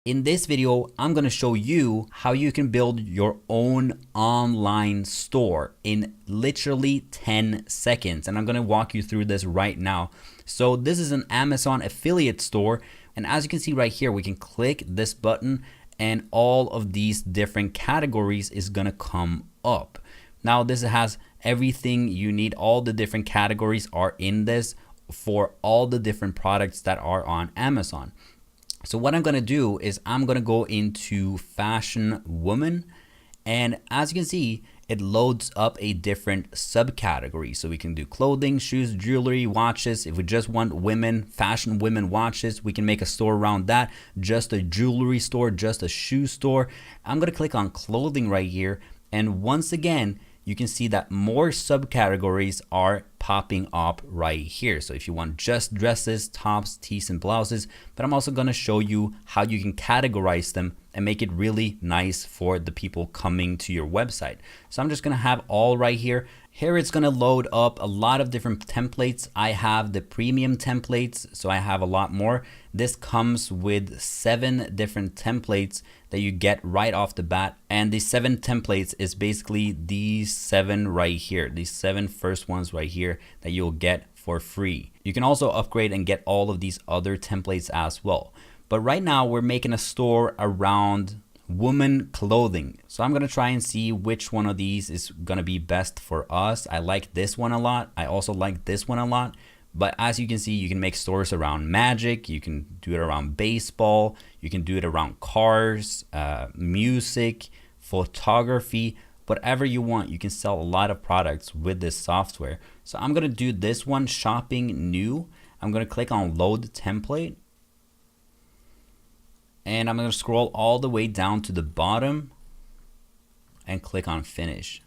In this video, I'm going to show you how you can build your own online store in literally 10 seconds. And I'm going to walk you through this right now. So this is an Amazon affiliate store. And as you can see right here, we can click this button and all of these different categories is going to come up. Now this has everything you need. All the different categories are in this for all the different products that are on Amazon. So what I'm going to do is I'm going to go into fashion woman, and as you can see, it loads up a different subcategory. So we can do clothing, shoes, jewelry, watches. If we just want women, fashion women watches, we can make a store around that. Just a jewelry store, just a shoe store. I'm going to click on clothing right here, and once again, you can see that more subcategories are popping up right here. So if you want just dresses, tops, tees, and blouses, but I'm also going to show you how you can categorize them and make it really nice for the people coming to your website. So I'm just going to have all right here. Here it's going to load up a lot of different templates. I have the premium templates, so I have a lot more. This comes with 7 different templates that you get right off the bat. And the 7 templates is basically these 7 right here, these 7 first ones right here that you'll get for free. You can also upgrade and get all of these other templates as well. But right now we're making a store around woman clothing. So I'm going to try and see which one of these is going to be best for us. I like this one a lot. I also like this one a lot. But as you can see, you can make stores around magic. You can do it around baseball. You can do it around cars, music, photography, whatever you want. You can sell a lot of products with this software. So I'm going to do this one, shopping new. I'm going to click on load template. And I'm going to scroll all the way down to the bottom and click on finish.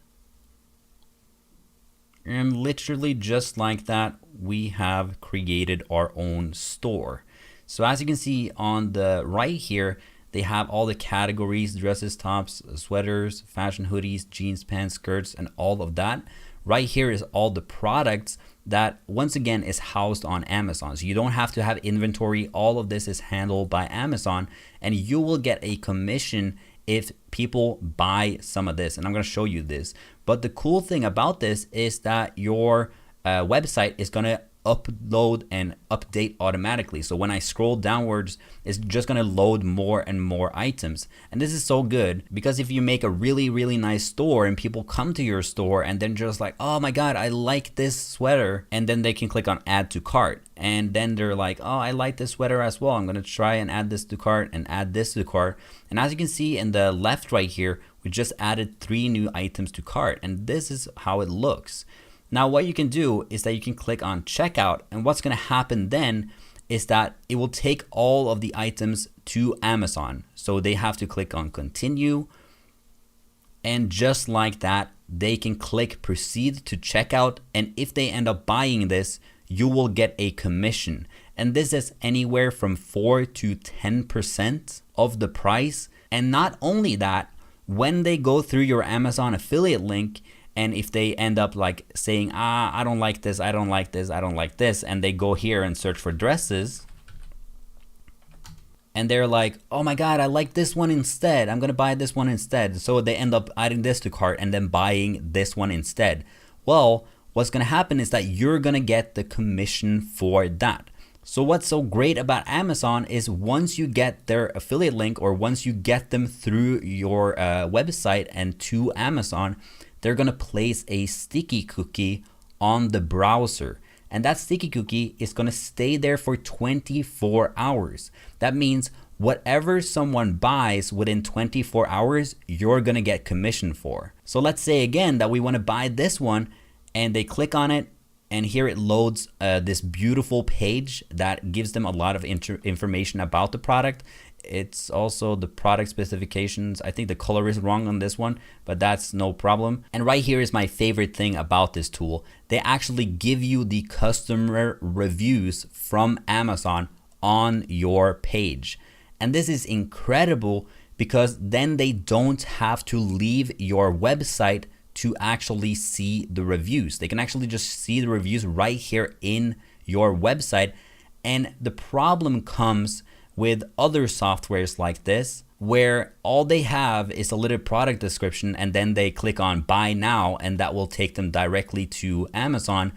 And literally just like that, we have created our own store. So as you can see on the right here, they have all the categories: dresses, tops, sweaters, fashion hoodies, jeans, pants, skirts, and all of that. Right here is all the products that once again is housed on Amazon. So you don't have to have inventory. All of this is handled by Amazon, and you will get a commission if people buy some of this. And I'm going to show you this. But the cool thing about this is that your website is going to upload and update automatically. So when I scroll downwards, it's just going to load more and more items. And this is so good because if you make a really, really nice store and people come to your store and then just like, oh my God, I like this sweater. And then they can click on add to cart. And then they're like, oh, I like this sweater as well. I'm going to try and add this to cart and add this to cart. And as you can see in the left right here, we just added 3 new items to cart. And this is how it looks. Now what you can do is that you can click on checkout, and what's going to happen then is that it will take all of the items to Amazon. So they have to click on continue, and just like that, they can click proceed to checkout, and if they end up buying this, you will get a commission. And this is anywhere from 4 to 10% of the price. And not only that, when they go through your Amazon affiliate link, and if they end up like saying, I don't like this, I don't like this, I don't like this, and they go here and search for dresses, and they're like, oh my God, I like this one instead, I'm gonna buy this one instead. So they end up adding this to cart and then buying this one instead. Well, what's gonna happen is that you're gonna get the commission for that. So what's so great about Amazon is once you get their affiliate link, or once you get them through your website and to Amazon, they're going to place a sticky cookie on the browser. And that sticky cookie is going to stay there for 24 hours. That means whatever someone buys within 24 hours, you're going to get commission for. So let's say again that we want to buy this one, and they click on it, and here it loads this beautiful page that gives them a lot of information about the product. It's also the product specifications. I think the color is wrong on this one, but that's no problem. And right here is my favorite thing about this tool. They actually give you the customer reviews from Amazon on your page. And this is incredible because then they don't have to leave your website to actually see the reviews. They can actually just see the reviews right here in your website. And the problem comes with other softwares like this, where all they have is a little product description and then they click on buy now and that will take them directly to Amazon.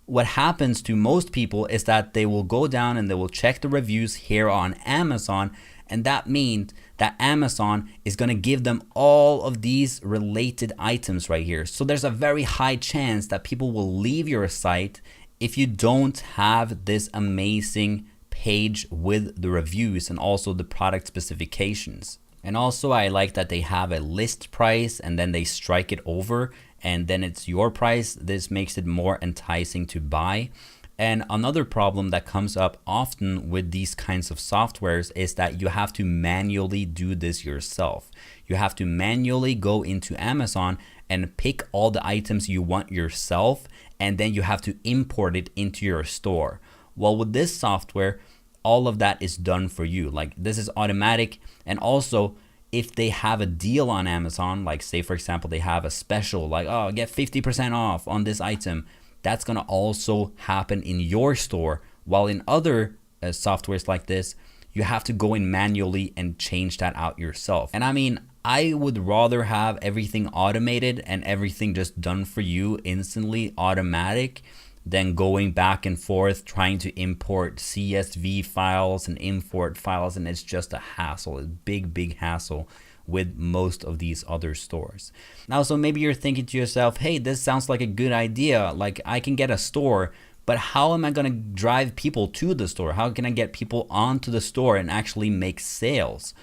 What happens to most people is that they will go down and they will check the reviews here on Amazon, and that means that Amazon is going to give them all of these related items right here. So there's a very high chance that people will leave your site if you don't have this amazing page with the reviews and also the product specifications. And also I like that they have a list price and then they strike it over and then it's your price. This makes it more enticing to buy. And another problem that comes up often with these kinds of softwares is that you have to manually do this yourself. You have to manually go into Amazon and pick all the items you want yourself, and then you have to import it into your store. Well, with this software, all of that is done for you. Like, this is automatic. And also, if they have a deal on Amazon, like say for example they have a special, like, oh, get 50% off on this item, that's gonna also happen in your store. While in other softwares like this, you have to go in manually and change that out yourself. And I mean, I would rather have everything automated and everything just done for you instantly, automatic, than going back and forth trying to import CSV files and import files, and it's just a hassle, a big hassle with most of these other stores. Now, so maybe you're thinking to yourself, hey, this sounds like a good idea. Like, I can get a store, but how am I gonna drive people to the store? How can I get people onto the store and actually make sales?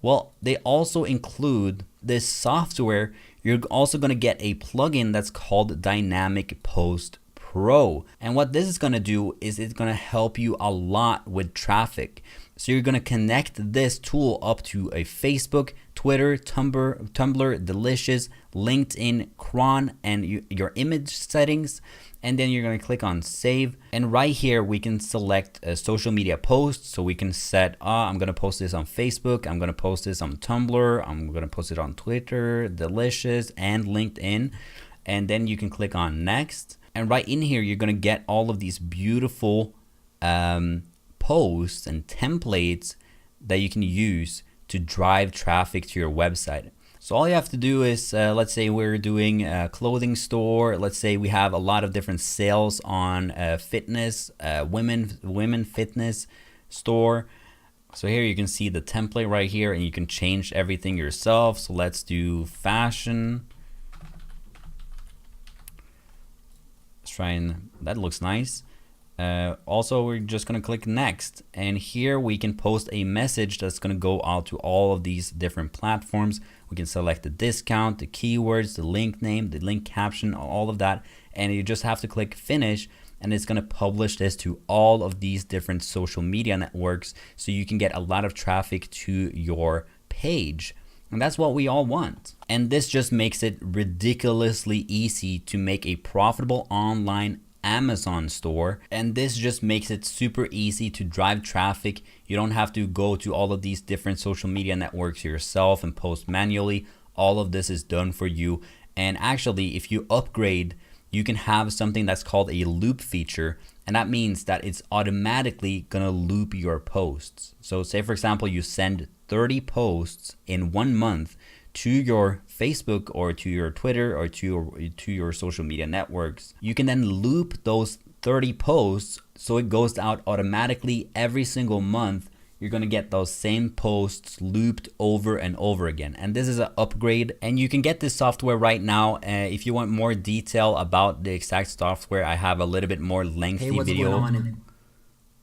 Well, they also include this software. You're also gonna get a plugin that's called Dynamic Post Pro. And what this is going to do is it's going to help you a lot with traffic. So you're going to connect this tool up to a Facebook, Twitter, Tumblr, Delicious, LinkedIn, Cron, and your image settings. And then you're going to click on save. And right here, we can select a social media post. So we can set, I'm going to post this on Facebook. I'm going to post this on Tumblr. I'm going to post it on Twitter, Delicious, and LinkedIn. And then you can click on next. And right in here, you're going to get all of these beautiful posts and templates that you can use to drive traffic to your website. So all you have to do is, let's say we're doing a clothing store. Let's say we have a lot of different sales on fitness, women fitness store. So here you can see the template right here, and you can change everything yourself. So let's do fashion. That looks nice. Also, we're just going to click next, and here we can post a message that's going to go out to all of these different platforms. We can select the discount, the keywords, the link name, the link caption, all of that, and you just have to click finish, and it's going to publish this to all of these different social media networks, so you can get a lot of traffic to your page. And that's what we all want. And this just makes it ridiculously easy to make a profitable online Amazon store. And this just makes it super easy to drive traffic. You don't have to go to all of these different social media networks yourself and post manually. All of this is done for you. And actually, if you upgrade, you can have something that's called a loop feature. And that means that it's automatically gonna loop your posts. So say for example, you send 30 posts in 1 month to your Facebook or to your Twitter or to your social media networks. You can then loop those 30 posts so it goes out automatically every single month. You're gonna get those same posts looped over and over again. And this is an upgrade, and you can get this software right now. If you want more detail about the exact software, I have a little bit more lengthy video.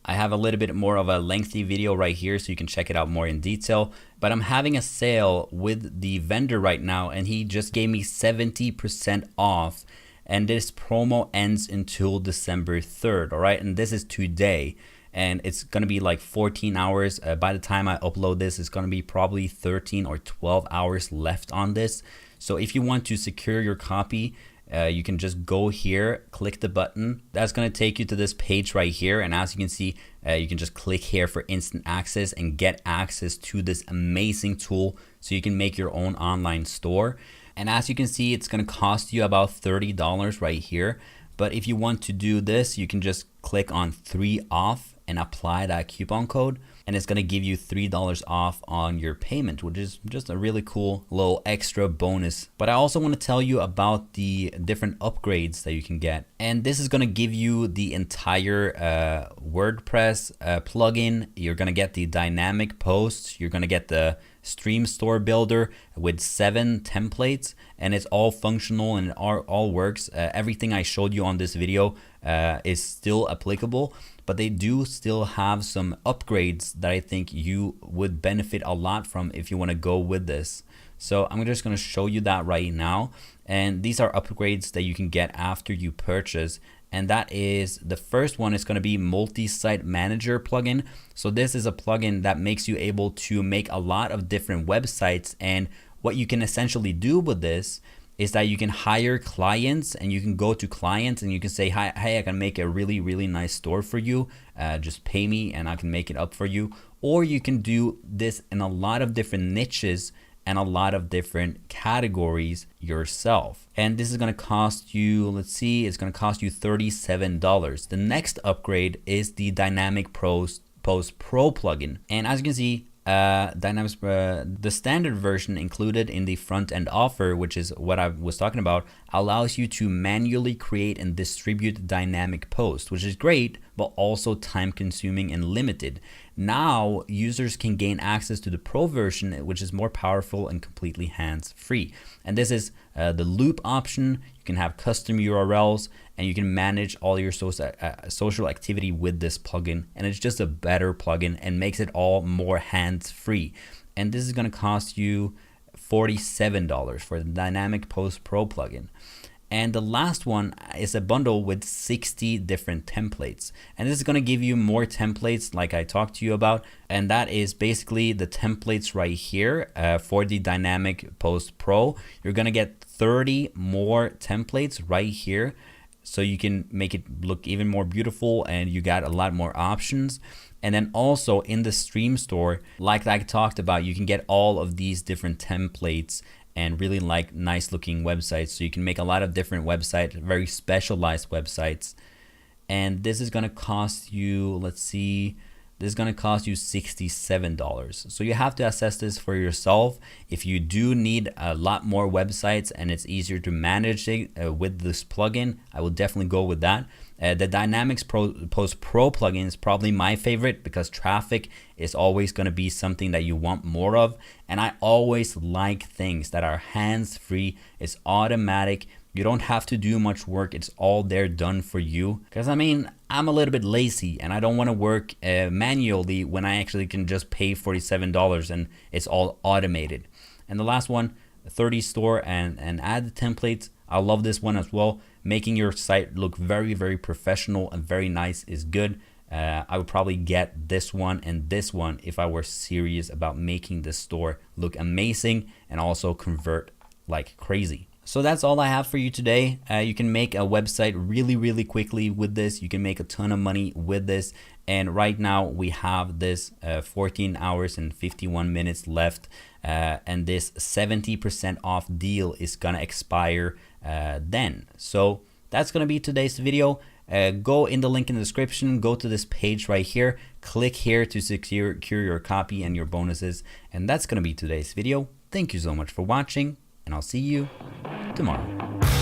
I have a little bit more of a lengthy video right here, so you can check it out more in detail. But I'm having a sale with the vendor right now, and he just gave me 70% off. And this promo ends until December 3rd, all right? And this is today. And it's going to be like 14 hours. By the time I upload this, it's going to be probably 13 or 12 hours left on this. So if you want to secure your copy, you can just go here, click the button. That's going to take you to this page right here. And as you can see, you can just click here for instant access and get access to this amazing tool so you can make your own online store. And as you can see, it's going to cost you about $30 right here. But if you want to do this, you can just click on 3 off and apply that coupon code, and it's going to give you $3 off on your payment, which is just a really cool little extra bonus. But I also want to tell you about the different upgrades that you can get. And this is going to give you the entire WordPress plugin. You're going to get the dynamic posts. You're going to get the Stream Store Builder with 7 templates, and it's all functional and it all works. Everything I showed you on this video is still applicable, but they do still have some upgrades that I think you would benefit a lot from if you want to go with this. So I'm just going to show you that right now. And these are upgrades that you can get after you purchase. And that is, the first one is going to be multi-site manager plugin. So this is a plugin that makes you able to make a lot of different websites. And what you can essentially do with this is that you can hire clients, and you can go to clients and you can say, hi, hey, I can make a really, really nice store for you. Just pay me and I can make it up for you. Or you can do this in a lot of different niches and a lot of different categories yourself. And this is gonna cost you, let's see, it's gonna cost you $37. The next upgrade is the Dynamic Post Pro plugin. And as you can see, the standard version included in the front end offer, which is what I was talking about, allows you to manually create and distribute dynamic posts, which is great, but also time consuming and limited. Now users can gain access to the pro version, which is more powerful and completely hands-free. And this is the loop option. You can have custom URLs, and you can manage all your social activity with this plugin. And it's just a better plugin and makes it all more hands-free. And this is going to cost you $47 for the Dynamic Post Pro plugin. And the last one is a bundle with 60 different templates. And this is going to give you more templates like I talked to you about. And that is basically the templates right here for the Dynamic Post Pro. You're going to get 30 more templates right here, so you can make it look even more beautiful, and you got a lot more options. And then also in the Stream Store, like I talked about, you can get all of these different templates and really like nice looking websites. So you can make a lot of different websites, very specialized websites. And this is gonna cost you, let's see, this is gonna cost you $67. So you have to assess this for yourself. If you do need a lot more websites and it's easier to manage it with this plugin, I will definitely go with that. The Dynamics Post Pro plugin is probably my favorite because traffic is always going to be something that you want more of. And I always like things that are hands-free. It's automatic. You don't have to do much work. It's all there done for you. Because I mean, I'm a little bit lazy and I don't want to work manually when I actually can just pay $47 and it's all automated. And the last one, 30 store and add the templates. I love this one as well. Making your site look very, very professional and very nice is good. I would probably get this one and this one if I were serious about making the store look amazing and also convert like crazy. So that's all I have for you today. You can make a website really, really quickly with this. You can make a ton of money with this. And right now we have this 14 hours and 51 minutes left. And this 70% off deal is gonna expire then. So that's gonna be today's video. Go in the link in the description, go to this page right here, click here to secure your copy and your bonuses. And that's gonna be today's video. Thank you so much for watching, and I'll see you tomorrow.